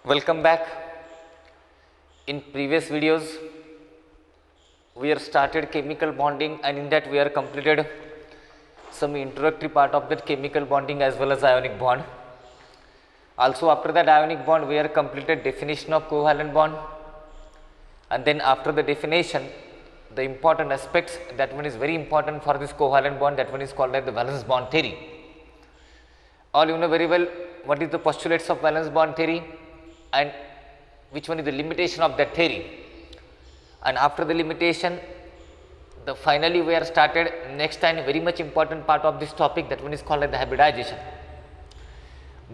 Welcome back. In previous videos we have started chemical bonding, and in that we have completed some introductory part of that chemical bonding as well as ionic bond. Also after that ionic bond we have completed definition of covalent bond, and then after the definition the important aspects, that one is very important for this covalent bond, that one is called as the valence bond theory. All you know very well what is the postulates of valence bond theory and which one is the limitation of that theory, and after the limitation the finally we are started next and very much important part of this topic, that one is called as the hybridization.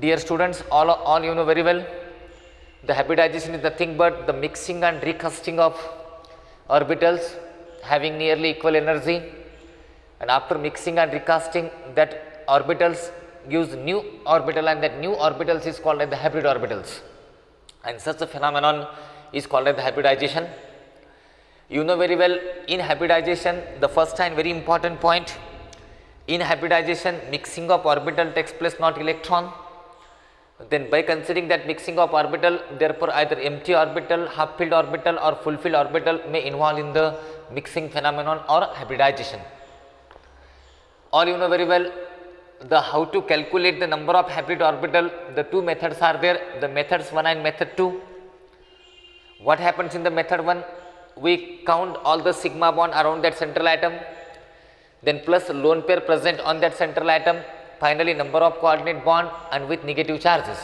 Dear students, all you know very well, the hybridization is nothing but the mixing and recasting of orbitals having nearly equal energy, and after mixing and recasting that orbitals gives new orbital, and that new orbitals is called as the hybrid orbitals, and such a phenomenon is called as the hybridization. You know very well, in hybridization the first and very important point, in hybridization mixing of orbital takes place, not electron. Then by considering that mixing of orbital, therefore either empty orbital, half filled orbital or full filled orbital may involve in the mixing phenomenon or hybridization. All you know very well, the how to calculate the number of hybrid orbital, the two methods are there, the methods 1 and method 2. What happens in the method 1? We count all the sigma bond around that central atom, then plus lone pair present on that central atom, finally number of coordinate bond and with negative charges.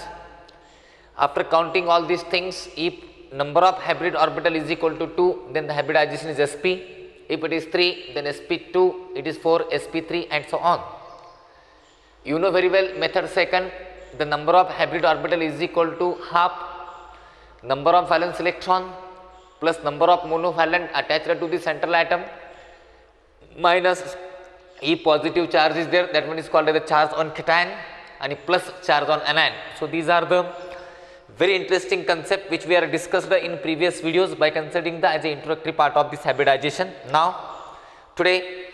After counting all these things, if number of hybrid orbital is equal to 2, then the hybridization is sp. If it is 3, then sp2, it is 4, sp3 and so on. You know very well method second, the number of hybrid orbital is equal to half number of valence electron plus number of monovalent attached to the central atom minus if positive charge is there, that one is called as the charge on cation, and plus charge on anion. So these are the very interesting concept which we are discussed in previous videos by considering the as a introductory part of this hybridization. Now today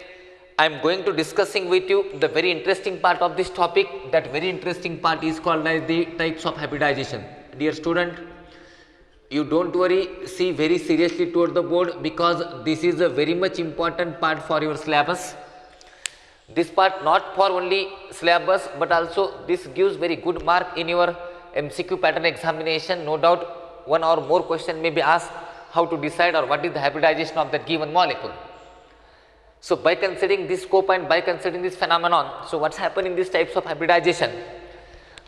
I am going to discussing with you the very interesting part of this topic. That very interesting part is called as the types of hybridization. Dear student, you don't worry, see very seriously toward the board, because this is a very much important part for your syllabus. This part not for only syllabus, but also this gives very good mark in your MCQ pattern examination. No doubt one or more question may be asked how to decide or what is the hybridization of that given molecule. So by considering this scope and by considering this phenomenon, so what's happening in these types of hybridization?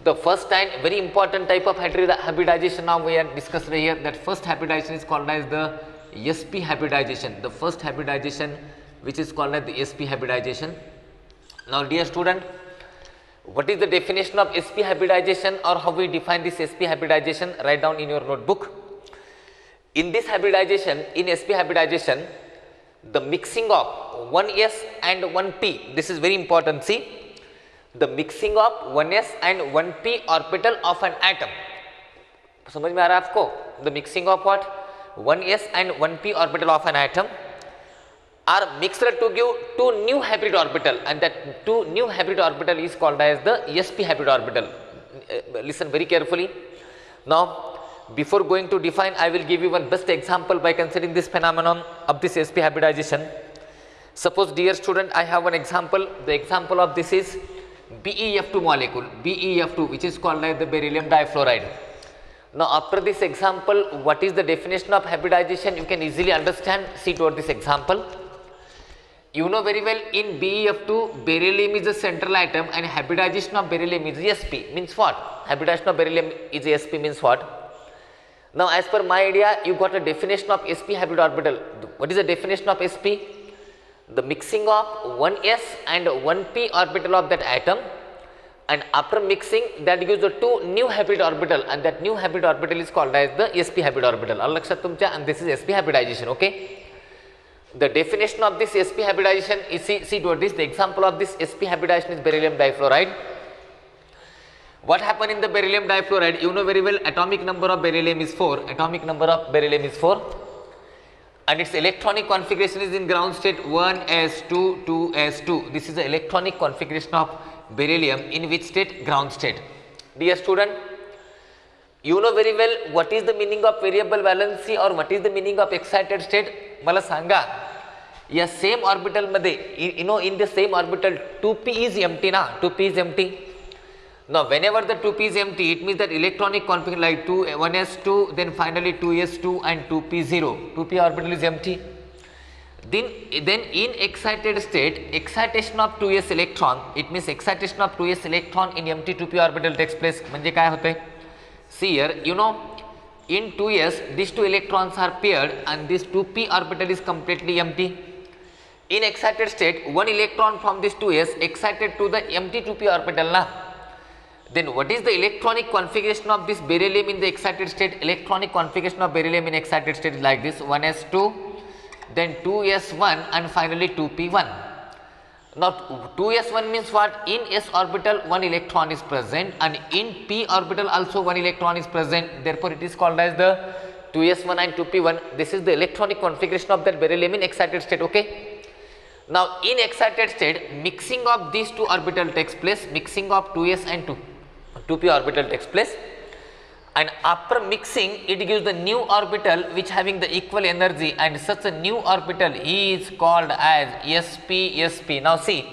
The first and very important type of hybridization now we are discussed here, that first hybridization is called as the sp hybridization. The first hybridization which is called as the sp hybridization. Now dear student, what is the definition of sp hybridization, or how we define this sp hybridization? Write down in your notebook. In this hybridization, in sp hybridization, the mixing of 1s and 1p, this is very important. See, the mixing of 1s and 1p orbital of an atom. समझ में आ रहा है आपको? The mixing of what? 1s and 1p orbital of an atom are mixed to give two new hybrid orbital, and that two new hybrid orbital is called as the sp hybrid orbital. Listen very carefully. Now before going to define, I will give you one best example by considering this phenomenon of this sp hybridization. Suppose dear student, I have one example. The example of this is BeF2 molecule, BeF2, which is called as the beryllium difluoride. Now after this example, what is the definition of hybridization? You can easily understand. See toward this example. You know very well, in BeF2 beryllium is a central atom and hybridization of beryllium is sp. Means what? Hybridization of beryllium is sp means what? Now as per my idea, you got a definition of sp hybrid orbital. What is the definition of sp? The mixing of 1s and 1p orbital of that atom, and after mixing that gives the two new hybrid orbital, and that new hybrid orbital is called as the sp hybrid orbital. All lakshat tumcha, and this is sp hybridization. Okay, the definition of this sp hybridization is, see toward this, the example of this sp hybridization is beryllium difluoride. What happened in the beryllium difluoride? You know very well, atomic number of beryllium is 4. Atomic number of beryllium is 4, and its electronic configuration is in ground state 1s2 2s2. This is the electronic configuration of beryllium in which state? Ground state. Dear student, You know very well what is the meaning of variable valency or what is the meaning of excited state. मला सांगा, या same orbital मध्ये in the same orbital 2p is empty ना, 2p is empty. Now whenever the 2p is empty, it means that electronic configuration like 1s2, then finally 2s2 and 2p0, 2p orbital is empty. Then in excited state, excitation of 2s electron, it means excitation of 2s electron in empty 2p orbital takes place. म्हणजे काय होते? See here, in 2s these two electrons are paired and this 2p orbital is completely empty. In excited state, one electron from this 2s excited to the empty 2p orbital na. Then what is the electronic configuration of this beryllium in the excited state? Electronic configuration of beryllium in excited state is like this: 1s2, then 2s1 and finally 2p1. Now 2s1 means what? In s orbital one electron is present and in p orbital also one electron is present, therefore it is called as the 2s1 and 2p1. This is the electronic configuration of that beryllium in excited state. Okay, now in excited state, mixing of these two orbital takes place, mixing of 2s and 2p orbital takes place, and after mixing it gives the new orbital which having the equal energy, and such a new orbital is called as sp. Now see,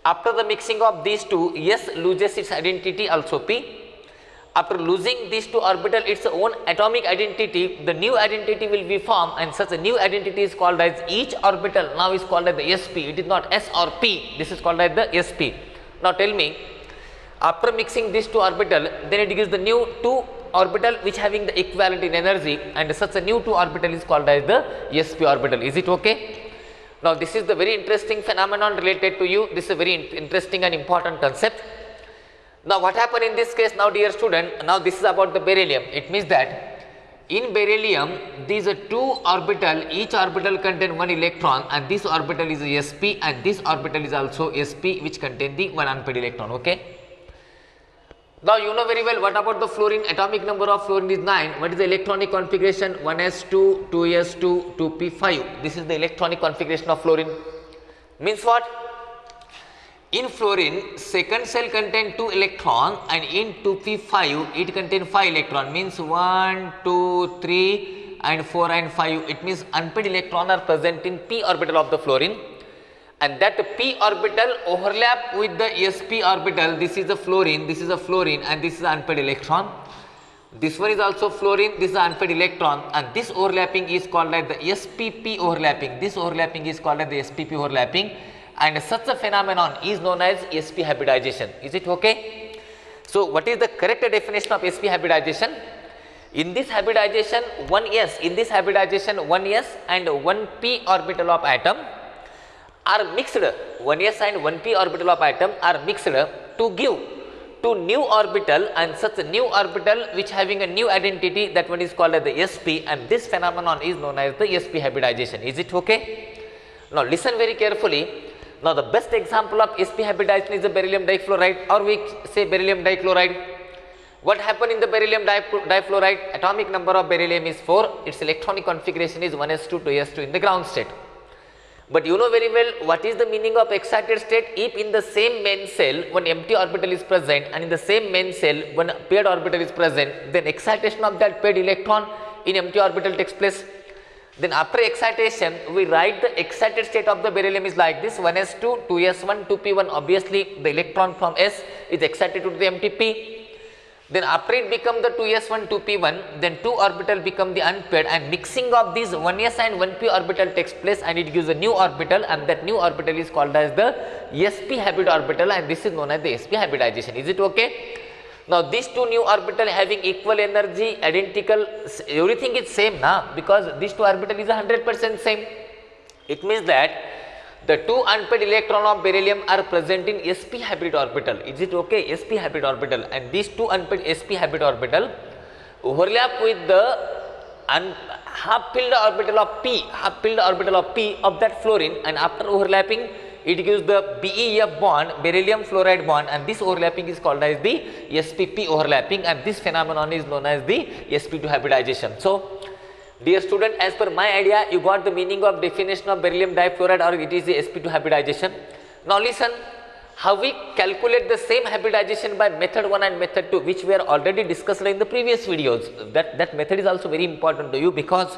after the mixing of these two, s loses its identity also p. After losing these two orbital its own atomic identity, the new identity will be formed, and such a new identity is called as each orbital now is called as the sp. It is not s or p, this is called as the sp. Now tell me, after mixing these two orbital, then it gives the new two orbital which having the equivalent in energy, and such a new two orbital is called as the sp orbital. Is it okay? Now this is the very interesting phenomenon related to you. This is a very interesting and important concept. Now what happened in this case now, dear student? Now this is about the beryllium. It means that in beryllium these are two orbital, each orbital contain one electron, and this orbital is sp and this orbital is also sp which contain the one unpaired electron. Okay. Now you know very well what about the fluorine. Atomic number of fluorine is 9. What is the electronic configuration? 1s2, 2s2, 2p5. This is the electronic configuration of fluorine. Means what? In fluorine, second cell contain 2 electron, and in 2p5 it contain 5 electron. Means 1, 2, 3 and 4 and 5. It means unpaired electron are present in p orbital of the fluorine, and that p orbital overlap with the sp orbital. This is a fluorine, this is a fluorine, and this is an unpaired electron. This one is also fluorine, this is an unpaired electron, and this overlapping is called as the spp overlapping. This overlapping is called as the spp overlapping, and such a phenomenon is known as sp hybridization. Is it okay? So what is the correct definition of sp hybridization? In this hybridization, one s and one p orbital of atom are mixed, 1s and 1p orbital of atom are mixed to give to new orbital, and such a new orbital which having a new identity, that one is called as the sp, and this phenomenon is known as the sp hybridization. Is it okay? Now listen very carefully. Now the best example of sp hybridization is the beryllium difluoride, or we say beryllium dichloride. What happened in the beryllium difluoride? Atomic number of beryllium is 4. Its electronic configuration is 1s2, 2s2 in the ground state. But you know very well what is the meaning of excited state. If in the same main cell one empty orbital is present, and in the same main cell one paired orbital is present, then excitation of that paired electron in empty orbital takes place. Then after excitation, we write the excited state of the beryllium is like this: 1s2, 2s1, 2p1. Obviously the electron from s is excited to the empty p. Then after it become the 2s1, 2p1, then two orbital become the unpaired, and mixing of these 1s and 1p orbital takes place, and it gives a new orbital, and that new orbital is called as the sp hybrid orbital, and this is known as the sp hybridization. Is it okay? Now these two new orbital having equal energy, identical, everything is same now, because these two orbital is 100% same. It means that the two unpaired electron of beryllium are present in sp hybrid orbital. Is it okay? sp hybrid orbital, and these two unpaired sp hybrid orbital overlap with the half filled orbital of p of that fluorine, and after overlapping it gives the BeF bond, beryllium fluoride bond, and this overlapping is called as the spp overlapping, and this phenomenon is known as the sp2 hybridization. So dear student, as per my idea, you got the meaning of definition of beryllium difluoride, or it is the sp2 hybridization. Now listen, how we calculate the same hybridization by method 1 and method 2, which we are already discussed in the previous videos. That method is also very important to you, because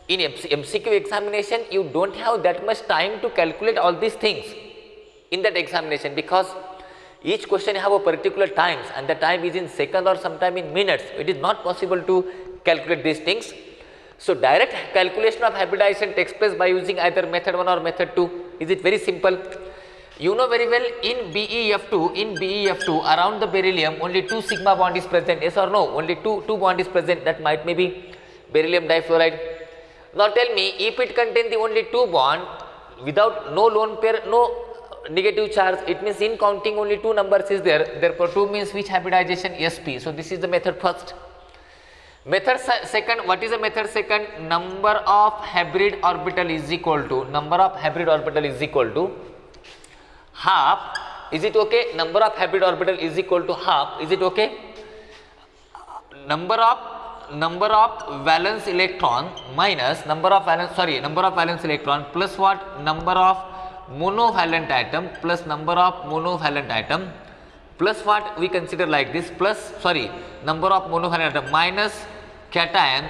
in MCQ examination you don't have that much time to calculate all these things in that examination, because each question have a particular times and the time is in second or sometime in minutes. It is not possible to calculate these things. So direct calculation of hybridization takes place by using either method 1 or method 2. Is it very simple? You know very well, in BeF2 around the beryllium only 2 sigma bond is present, yes or no? Only two bond is present, that might maybe beryllium difluoride. Now tell me, if it contains the only 2 bond without no lone pair, no negative charge, it means in counting only 2 numbers is there, therefore 2 means which hybridization? Sp. So this is the method first. Method second, what is the method second? Number of hybrid orbital is equal to half. Is it okay? Number of hybrid orbital is equal to half. Is it okay? Number of valence electron minus number of valence electron plus what? Number of monovalent atom plus number of monovalent atom plus what? We consider like this, plus number of monovalent atom minus cation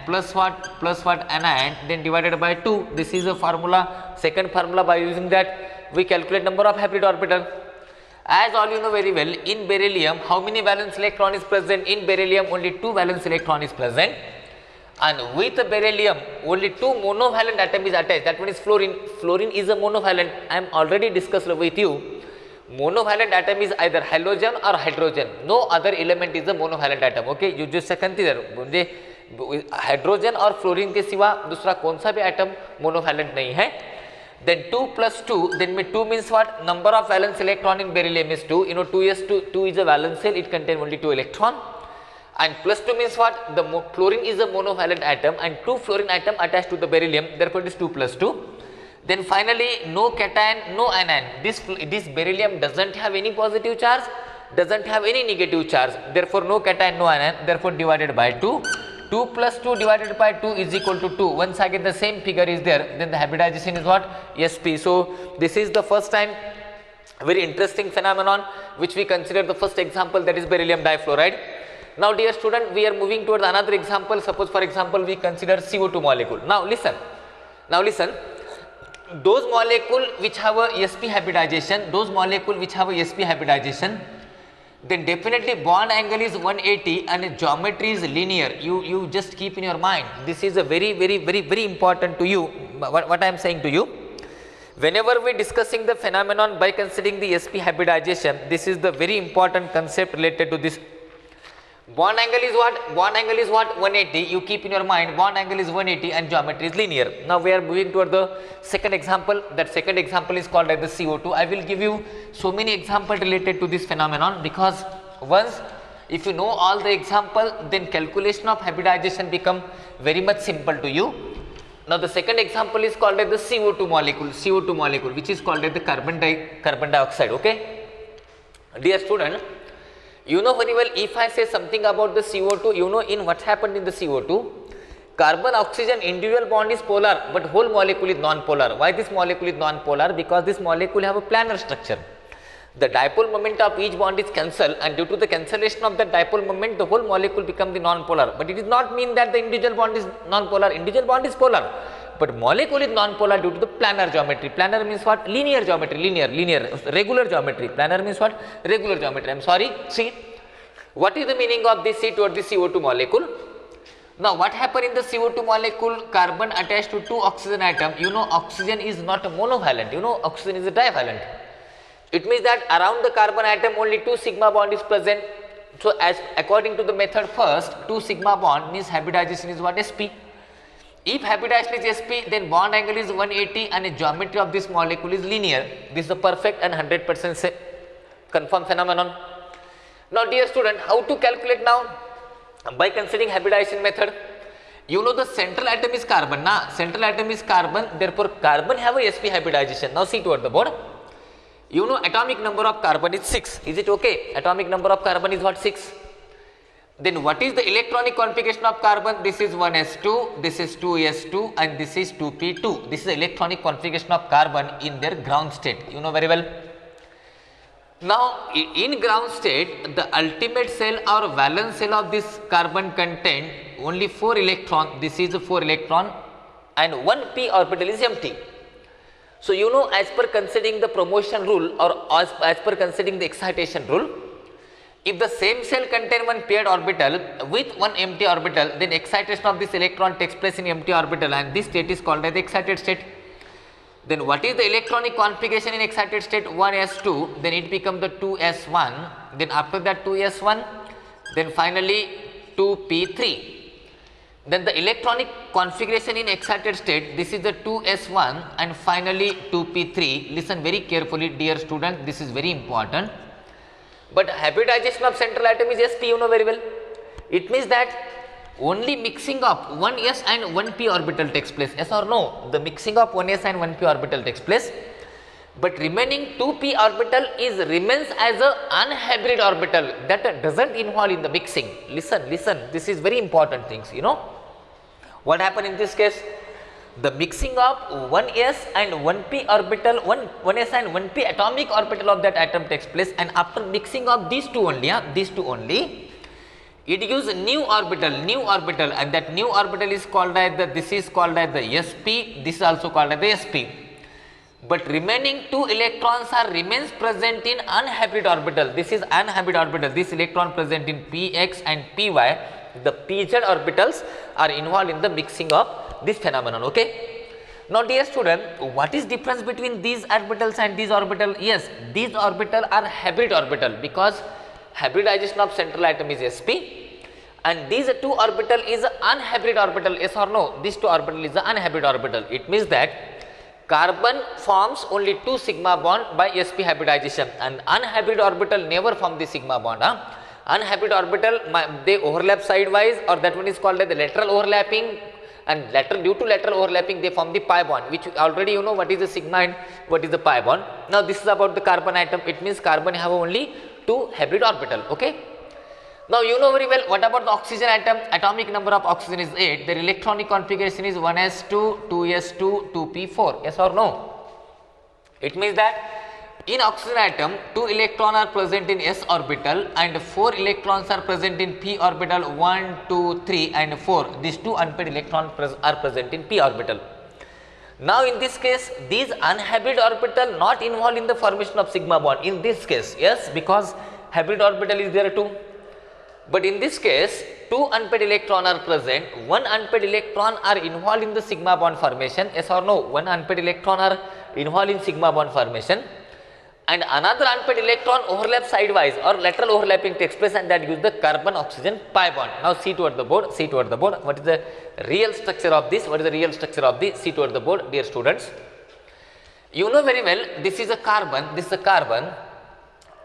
plus what? Anion, then divided by 2. This is a formula, second formula. By using that we calculate number of hybrid orbital. As all you know very well, in beryllium how many valence electron is present? In beryllium only 2 valence electron is present, and with beryllium only 2 monovalent atom is attached. That one is fluorine. Fluorine is a monovalent. I am already discussed with you. Monovalent atom is either halogen or hydrogen. No other element is a monovalent atom. Okay, you just consider मुझे hydrogen और fluorine के सिवा दूसरा कौन सा भी atom monovalent नहीं है. Then 2 plus 2, then 2 means what? Number of valence electron in beryllium is 2. You know 2 is a valence shell, it contains only 2 electron. And plus 2 means what? The fluorine is a monovalent atom and 2 fluorine atom attached to the beryllium, therefore it is 2 plus 2. Then finally no cation, no anion. This beryllium doesn't have any positive charge, doesn't have any negative charge, therefore no cation, no anion, therefore divided by 2. 2 plus 2 divided by 2 is equal to 2. Once again the same figure is there, then the hybridization is what? Sp. So this is the first time very interesting phenomenon which we consider the first example, that is beryllium difluoride. Now dear student, we are moving towards another example. Suppose for example we consider CO2 molecule. Now listen, those molecule which have a Sp hybridization, then definitely bond angle is 180 and geometry is linear. You just keep in your mind, this is a very important to you, what I am saying to you. Whenever we discussing the phenomenon by considering the Sp hybridization, this is the very important concept related to this. Bond angle is what? 180. You keep in your mind, bond angle is 180 and geometry is linear. Now we are moving toward the second example. That second example is called as the CO2. I will give you so many examples related to this phenomenon, because once if you know all the example, then calculation of hybridization become very much simple to you. Now the second example is called as the CO2 molecule, which is called as the carbon dioxide. Okay, dear student, you know very well, if I say something about the CO2, you know in what happened in the CO2, carbon oxygen individual bond is polar, but whole molecule is non-polar. Why this molecule is non-polar? Because this molecule have a planar structure. The dipole moment of each bond is cancelled, and due to the cancellation of the dipole moment, the whole molecule become the non-polar. But it does not mean that the individual bond is non-polar. Individual bond is polar, but molecule is non-polar due to the planar geometry. Planar means what? Linear geometry. Regular geometry. Planar means what? Regular geometry. I am sorry. See, what is the meaning of this C toward the CO2 molecule? Now what happened in the CO2 molecule? Carbon attached to 2 oxygen atom. You know oxygen is not a monovalent. You know oxygen is a divalent. It means that around the carbon atom only 2 sigma bond is present. So as according to the method first, 2 sigma bond means hybridization is what? Sp. If hybridization is Sp, then bond angle is 180 and the geometry of this molecule is linear. This is a perfect and 100% confirmed phenomenon. Now dear student, how to calculate now? By considering hybridization method. You know the central atom is carbon, central atom is carbon, therefore carbon have a Sp hybridization. Now see toward the board. You know atomic number of carbon is 6. Is it okay? Atomic number of carbon is what? 6. Then what is the electronic configuration of carbon? This is 1s2, this is 2s2 and this is 2p2. This is the electronic configuration of carbon in their ground state, you know very well. Now in ground state, the ultimate cell or valence cell of this carbon contain only 4 electron, this is a 4 electron and 1 p orbital is empty. So you know, as per considering the promotion rule or as per considering the excitation rule, if the same cell contain one paired orbital with one empty orbital, then excitation of this electron takes place in empty orbital and this state is called as the excited state. Then what is the electronic configuration in excited state? 1s2, then it becomes the 2s1, then after that 2s1, then finally 2p3. Then the electronic configuration in excited state, this is the 2s1 and finally 2p3. Listen very carefully dear student, this is very important. But hybridization of central atom is sp, you know very well. It means that only mixing of 1s and 1p orbital takes place, yes or no? The mixing of 1s and 1p orbital takes place, but remaining 2p orbital remains as a unhybrid orbital that doesn't involve in the mixing. Listen, this is very important things, you know. What happened in this case? The mixing of 1s and 1p orbital, 1s and 1p atomic orbital of that atom takes place, and after mixing of these two only, it gives a new orbital, and that new orbital is called as the, this is called as the sp, this is also called as the sp. But remaining 2 electrons remains present in unhybrid orbital. This is unhybrid orbital. This electron present in px and py. The pz orbitals are involved in the mixing of this phenomenon. Okay. Now, dear student, what is difference between these orbitals and these orbital? Yes, these orbital are hybrid orbital because hybridization of central atom is sp, and these 2 orbital is unhybrid orbital. Yes or no? These 2 orbital is unhybrid orbital. It means that carbon forms only 2 sigma bond by sp hybridization, and unhybrid orbital never form the sigma bond. Unhybrid orbital, they overlap sidewise, or that one is called as the lateral overlapping, and due to lateral overlapping they form the pi bond, which already you know what is the sigma and what is the pi bond. Now this is about the carbon atom. It means carbon have only 2 hybrid orbital. Okay. Now you know very well what about the oxygen atom. Atomic number of oxygen is 8. Their electronic configuration is 1s2, 2s2, 2p4. Yes or no? It means that in oxygen atom 2 electrons are present in s orbital and 4 electrons are present in p orbital, 1, 2, 3 and 4. These 2 unpaired electrons are present in p orbital. Now in this case, these unhybrid orbital not involved in the formation of sigma bond in this case. Yes, because hybrid orbital is there too. But in this case, 2 unpaired electrons are present, 1 unpaired electron are involved in the sigma bond formation. Yes or no? 1 unpaired electron are involved in sigma bond formation, and another unpaired electron overlaps sidewise or lateral overlapping takes place, and that gives the carbon oxygen pi bond. Now see toward the board, what is the real structure of this? See toward the board, dear students. You know very well, this is a carbon,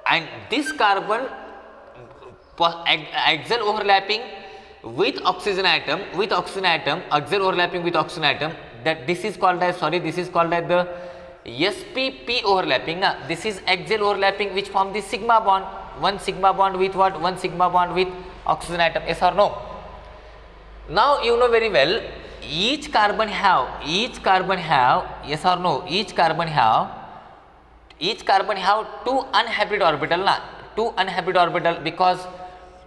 and this carbon axial overlapping with oxygen atom, axial overlapping with oxygen atom, that this is called as the sp-p overlapping. This is axial overlapping which form the sigma bond. One sigma bond with what? One sigma bond with oxygen atom. Yes or no? Now you know very well, each carbon have yes or no? Each carbon have 2 unhybrid orbital. 2 unhybrid orbital, because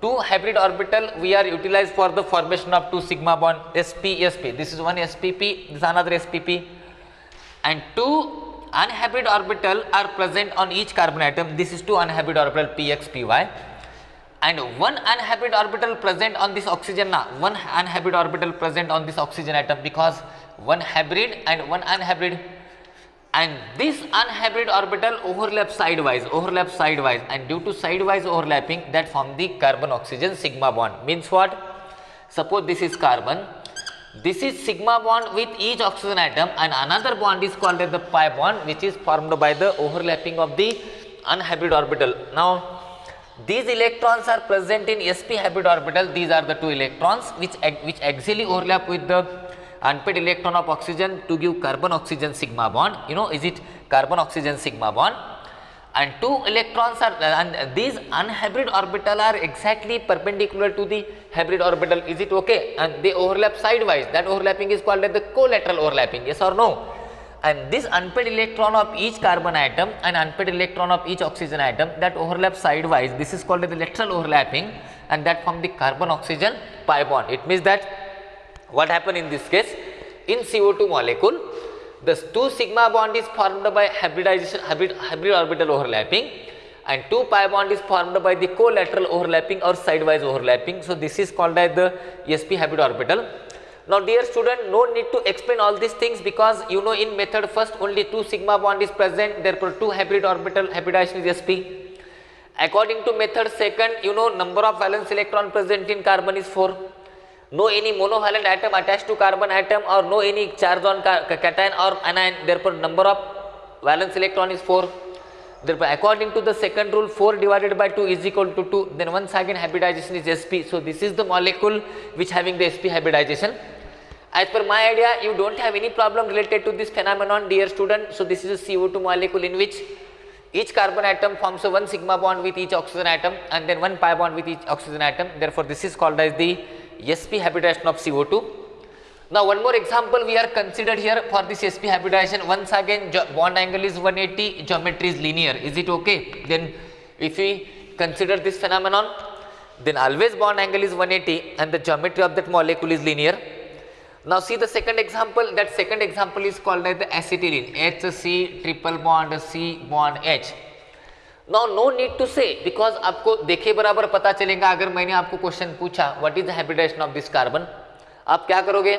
2 hybrid orbital we are utilized for the formation of 2 sigma bond sp. This is one spp, this is another spp, and 2 unhybrid orbital are present on each carbon atom. This is 2 unhybrid orbital px, py, and 1 unhybrid orbital present on this oxygen. One unhybrid orbital present on this oxygen atom, because 1 hybrid and 1 unhybrid, and this unhybrid orbital overlaps sidewise, and due to sidewise overlapping that form the carbon oxygen sigma bond. Means what? Suppose this is carbon, this is sigma bond with each oxygen atom, and another bond is called as the pi bond, which is formed by the overlapping of the unhybrid orbital. Now these electrons are present in sp hybrid orbital. These are the 2 electrons which axially overlap with the unpaired electron of oxygen to give carbon oxygen sigma bond. You know, is it carbon oxygen sigma bond? and two electrons are and these unhybrid orbital are exactly perpendicular to the hybrid orbital. Is it okay? And they overlap sidewise. That overlapping is called as the collateral overlapping. Yes or no? And this unpaired electron of each carbon atom and unpaired electron of each oxygen atom that overlap sidewise, this is called as the lateral overlapping, and that form the carbon oxygen pi bond. It means that what happened in this case, in CO2 molecule, the 2 sigma bond is formed by hybridization, hybrid orbital overlapping, and 2 pi bond is formed by the collateral overlapping or sidewise overlapping. So this is called as the sp hybrid orbital. Now dear student, no need to explain all these things, because you know in method first only 2 sigma bond is present, therefore 2 hybrid orbital, hybridization is sp. According to method second, you know number of valence electron present in carbon is 4. No any monovalent atom attached to carbon atom, or no any charge on cation or anion, therefore number of valence electron is 4. Therefore according to the second rule, 4 divided by 2 is equal to 2. Then once again hybridization is sp. So this is the molecule which having the sp hybridization. As per my idea, you don't have any problem related to this phenomenon, dear student. So this is a CO2 molecule in which each carbon atom forms a 1 sigma bond with each oxygen atom, and then 1 pi bond with each oxygen atom. Therefore this is called as the sp hybridization of CO2. Now one more example we are considered here for this sp hybridization. Once again bond angle is 180, geometry is linear. Is it okay? Then if we consider this phenomenon, then always bond angle is 180 and the geometry of that molecule is linear. Now see the second example. That second example is called as the acetylene, HC triple bond C bond H. Now no need to say, because आपको देखे बराबर पता चलेगा. अगर मैंने आपको question पूछा what is the hybridisation of this carbon, आप क्या करोगे?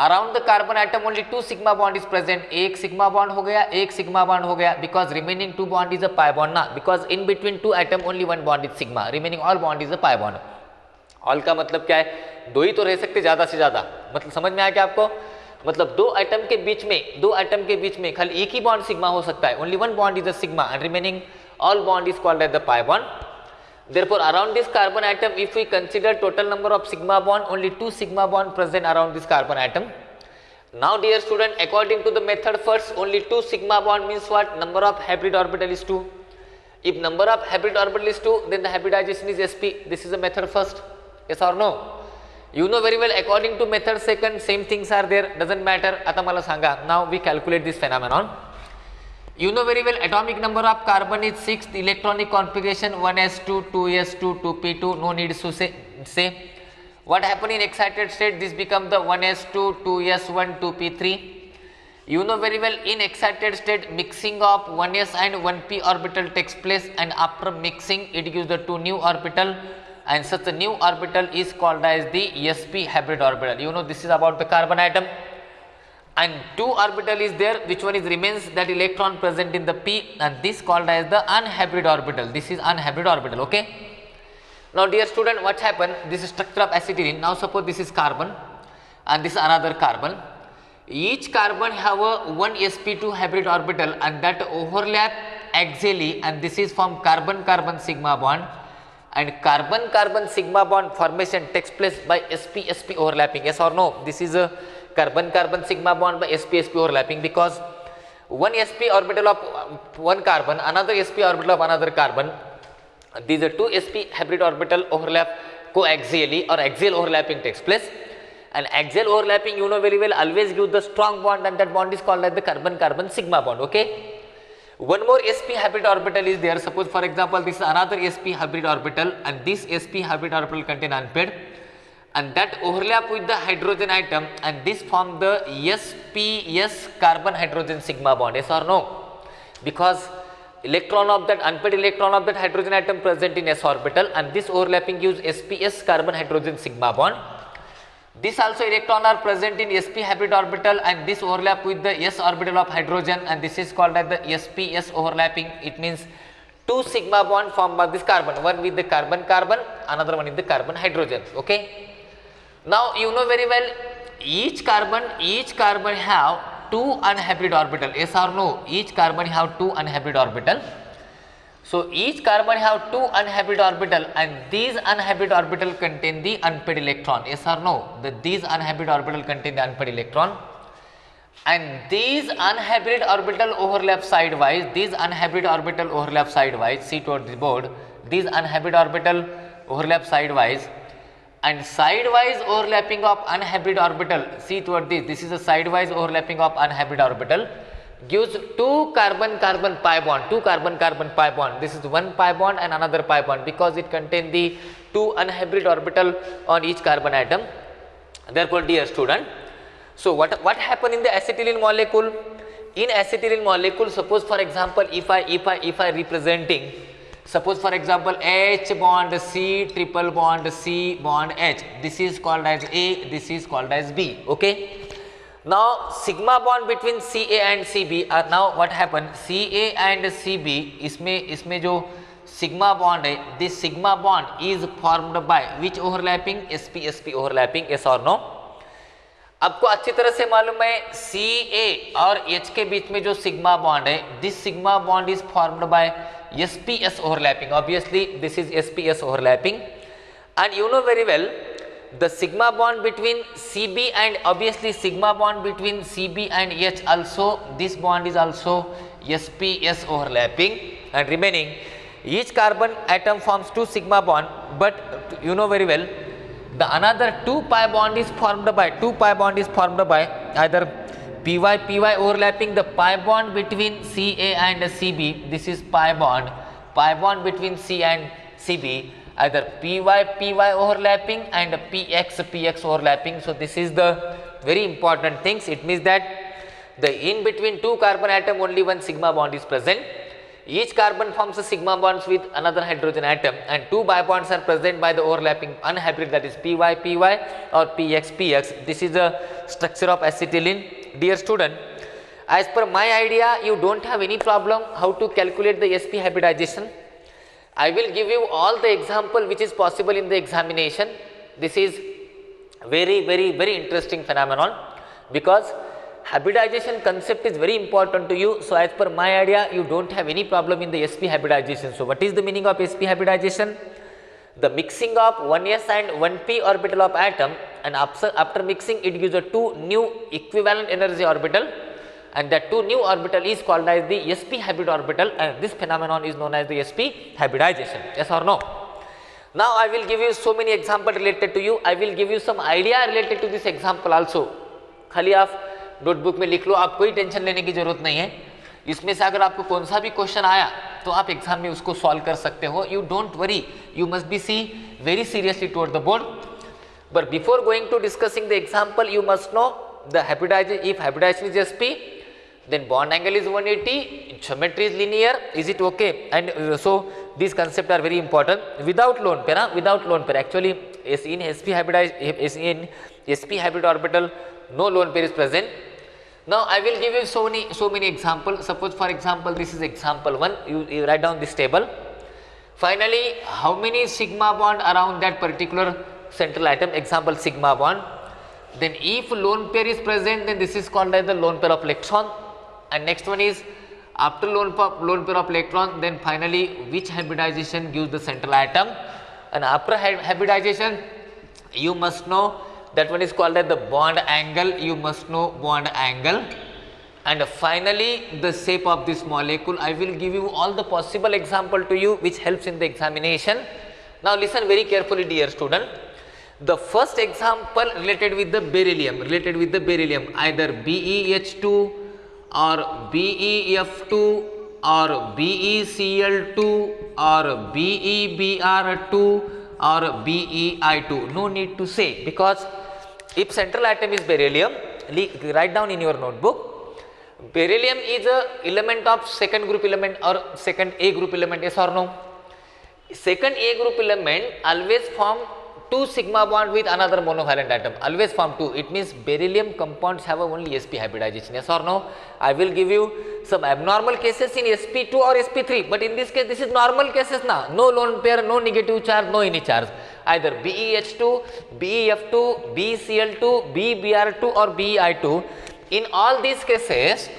Around the carbon atom only 2 sigma bond is present. एक सिग्मा बॉन्ड हो गया, एक सिग्मा बॉन्ड हो गया, because remaining 2 bond is a pi bond ना, because in between 2 atom only 1 bond is sigma, remaining all bond is a pi bond. All का मतलब क्या है? 2 ही तो रह सकते ज्यादा से ज्यादा. मतलब समझ में आया क्या आपको? मतलब 2 एटम के बीच में खाली एक ही बॉन्ड सिग्मा हो सकता है. Only 1 bond is a sigma and remaining all bond is called as the pi bond. Therefore around this carbon atom, if we consider total number of sigma bond, only 2 sigma bond present around this carbon atom. Now dear student, according to the method first, only 2 sigma bond means what? Number of hybrid orbital is 2. If number of hybrid orbital is 2, then the hybridization is sp. This is the method first. Yes or no? You know very well, according to method second, same things are there, doesn't matter. आता मला सांगा. Now we calculate this phenomenon. You know very well, atomic number of carbon is 6, electronic configuration 1s2, 2s2, 2p2. No need to say. What happen in excited state? This become the 1s2, 2s1, 2p3. You know very well, in excited state mixing of 1s and 1p orbital takes place, and after mixing it gives the 2 new orbital, and such a new orbital is called as the sp hybrid orbital. You know this is about the carbon atom. And 2 orbital is there, which one is remains, that electron present in the p, and this called as the unhybrid orbital. This is unhybrid orbital. Okay. Now dear student, what happened? This is structure of acetylene. Now suppose this is carbon and this is another carbon. Each carbon have a 1 sp2 hybrid orbital, and that overlap axially, and this is from carbon carbon sigma bond, and carbon carbon sigma bond formation takes place by sp sp overlapping. Yes or no? This is a carbon carbon sigma bond by sp sp overlapping, because one sp orbital of one carbon, another sp orbital of another carbon, these are 2 sp hybrid orbital overlap coaxially, or axial overlapping takes place. And axial overlapping, you know very well, always give the strong bond, and that bond is called as the carbon carbon sigma bond. Okay. One more sp hybrid orbital is there. Suppose for example this is another sp hybrid orbital, and this sp hybrid orbital contain unpaired, and that overlap with the hydrogen atom, and this form the sps carbon hydrogen sigma bond. Yes or no? Because electron of that unpaired electron of that hydrogen atom present in s orbital, and this overlapping gives sps carbon hydrogen sigma bond. This also electron are present in sp hybrid orbital, and this overlap with the s orbital of hydrogen, and this is called as the sps overlapping. It means 2 sigma bond formed by this carbon, one with the carbon carbon, another one with the carbon hydrogen. Okay. Now you know very well, each carbon have 2 unhybrid orbital. Yes or no? Each carbon have 2 unhybrid orbital. So each carbon have 2 unhybrid orbital, and these unhybrid orbital contain the unpaired electron. Yes or no? These unhybrid orbital contain the unpaired electron, and these unhybrid orbital overlap sidewise, see toward the board, these unhybrid orbital overlap sidewise, and sidewise overlapping of unhybrid orbital, see toward this is a sidewise overlapping of unhybrid orbital, gives two carbon-carbon pi bond, this is one pi bond and another pi bond, because it contains the two unhybrid orbital on each carbon atom. Therefore, dear student, so what happened in the acetylene molecule? In acetylene molecule, suppose for example, if I representing, suppose for example H bond C, triple bond C bond H, this is called as A, this is called as B. Okay. Now sigma bond between Ca and Cb are, now what happened, Ca and Cb, इसमें जो sigma bond है, this sigma bond is formed by which overlapping? sp overlapping, yes or no? आपको अच्छी तरह से मालूम है Ca और H के बीच में जो सिग्मा बॉन्ड है, this sigma bond is formed by sps overlapping, obviously this is sps overlapping, and you know very well the sigma bond between Cb and obviously sigma bond between Cb and H also, this bond is also sps overlapping, and remaining each carbon atom forms two sigma bond, but you know very well the another 2 pi bond is formed by either py overlapping the pi bond between Ca and Cb, this is pi bond between C and Cb, either py overlapping and px overlapping. So this is the very important things. It means that the in between two carbon atom only one sigma bond is present. Each carbon forms a sigma bonds with another hydrogen atom, and two pi bonds are present by the overlapping unhybrid, that is py or px. This is the structure of acetylene. Dear student, as per my idea, you don't have any problem how to calculate the sp hybridization. I will give you all the example which is possible in the examination. This is very interesting phenomenon, because hybridization concept is very important to you. So as per my idea, you don't have any problem in the sp hybridization. So what is the meaning of sp hybridization? The mixing of 1s and 1p orbital of atom, and after mixing it gives a two new equivalent energy orbital, and that two new orbital is called as the sp hybrid orbital, and this phenomenon is known as the sp hybridization. Yes or no? Now I will give you so many examples related to you. I will give you some idea related to this example also. खाली आप notebook में लिख लो, आप कोई tension लेने की जरूरत नहीं है. इसमें से अगर आपको कौन सा भी क्वेश्चन आया तो आप एग्जाम में उसको सॉल्व कर सकते हो. You don't worry, you must be see very seriously toward the board. But before going to discussing the example, you must know the hybridization. If hybridization is sp, then bond angle is 180, geometry is linear. Is it okay? And so these concepts are very important. Without lone pair, actually in sp hybrid orbital no lone pair is present. Now I will give you so many examples. Suppose for example this is example 1. You write down this table. Finally, how many sigma bond around that particular central atom? Example sigma bond. Then if lone pair is present, then this is called as the lone pair of electron. And next one is after lone pair of electron, then finally which hybridization gives the central atom. And after hybridization, you must know that one is called as the bond angle. You must know bond angle. And finally the shape of this molecule. I will give you all the possible example to you which helps in the examination. Now listen very carefully, dear student. The first example related with the beryllium, either BeH2 or BeF2 or BeCl2 or BeBr2 or BeI2. No need to say, because if central atom is beryllium, write down in your notebook. Beryllium is a element of second group element or second A group element, yes or no? Second A group element always form two sigma bond with another monovalent atom, always form two. It means beryllium compounds have only sp hybridization, yes or no? I will give you some abnormal cases in sp2 or sp3, but in this case this is normal cases now. No lone pair, no negative charge, no any charge. Either BeH2, BeF2, BeCl2, BeBr2 or BeI2. In all these cases,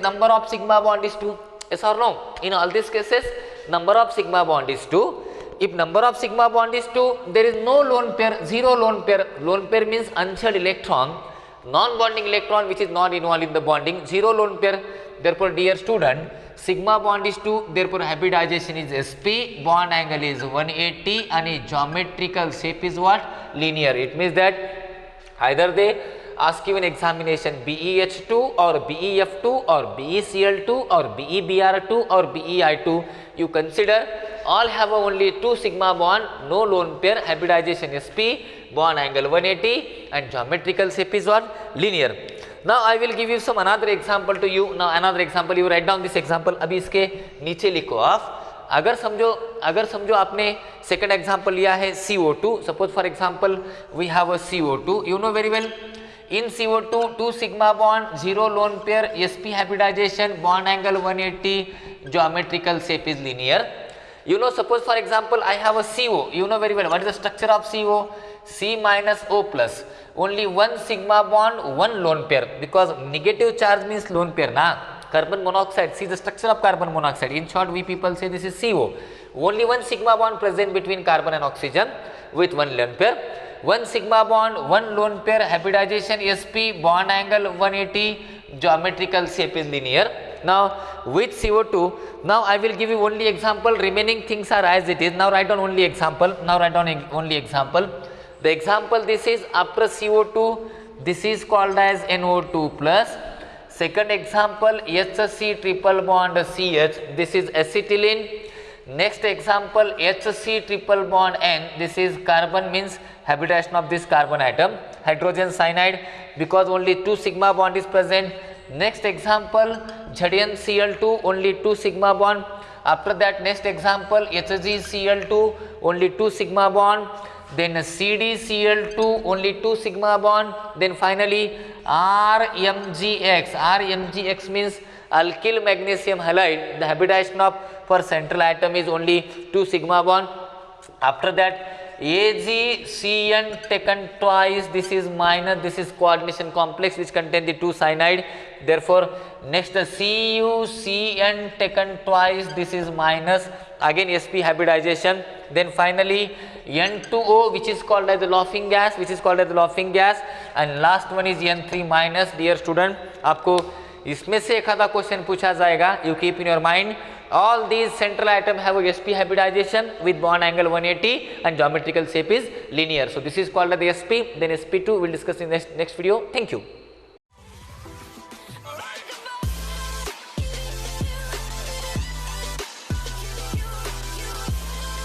number of sigma bond is 2, yes or no? In all these cases, number of sigma bond is 2. If number of sigma bond is 2, there is no lone pair, zero lone pair. Lone pair means unshared electron. non-bonding electron which is not involved in the bonding, 0 lone pair. Therefore dear student, sigma bond is 2, therefore hybridization is sp, bond angle is 180 and a geometrical shape is what? Linear. It means that either they ask you in examination BeH2 or BeF2 or BeCl2 or BeBr2 or BeI2, you consider all have only 2 sigma bond, no lone pair, hybridization sp, bond angle 180 and geometrical shape is what? Linear. Now I will give you some another example to you. Now another example, you write down this example. अभी इसके नीचे लिखो आप. अगर समझो आपने second example लिया है CO2. Suppose for example we have a CO2. You know very well. In CO2, 2 sigma bond, 0 lone pair, sp hybridization, bond angle 180, geometrical shape is linear. You know, suppose for example I have a CO. You know very well what is the structure of CO? C minus O plus. Only 1 sigma bond, 1 lone pair, because negative charge means lone pair na. Carbon monoxide, see the structure of carbon monoxide. In short, we people say this is CO. Only 1 sigma bond present between carbon and oxygen with 1 lone pair. 1 sigma bond, 1 lone pair, hybridization sp, bond angle 180, geometrical shape is linear. Now with CO2, now I will give you only example, remaining things are as it is. Now write down only example. The example, this is after CO2, this is called as NO2 plus. Second example, HC triple bond CH, this is acetylene. Next example, HC triple bond N, this is carbon, means hybridization of this carbon atom. Hydrogen cyanide, because only 2 sigma bond is present. Next example, ZnCl2, only 2 sigma bond. After that, next example, HgCl2, only 2 sigma bond. Then CdCl2, only 2 sigma bond. Then finally RMgX. RMgX means alkyl magnesium halide. The hybridization of for central atom is only 2 sigma bond. After that, AgCN taken twice, this is minus, this is coordination complex which contain the 2 cyanide. Therefore next CuCN taken twice, this is minus, again sp hybridization. Then finally N2O, which is called as the laughing gas, and last one is N3 minus. Dear student, आपको इसमें से एक आधा question पूछा जाएगा. You keep in your mind, all these central atom have a sp hybridization with bond angle 180 and geometrical shape is linear. So this is called as the sp. Then sp2 we'll discuss in next video. Thank you.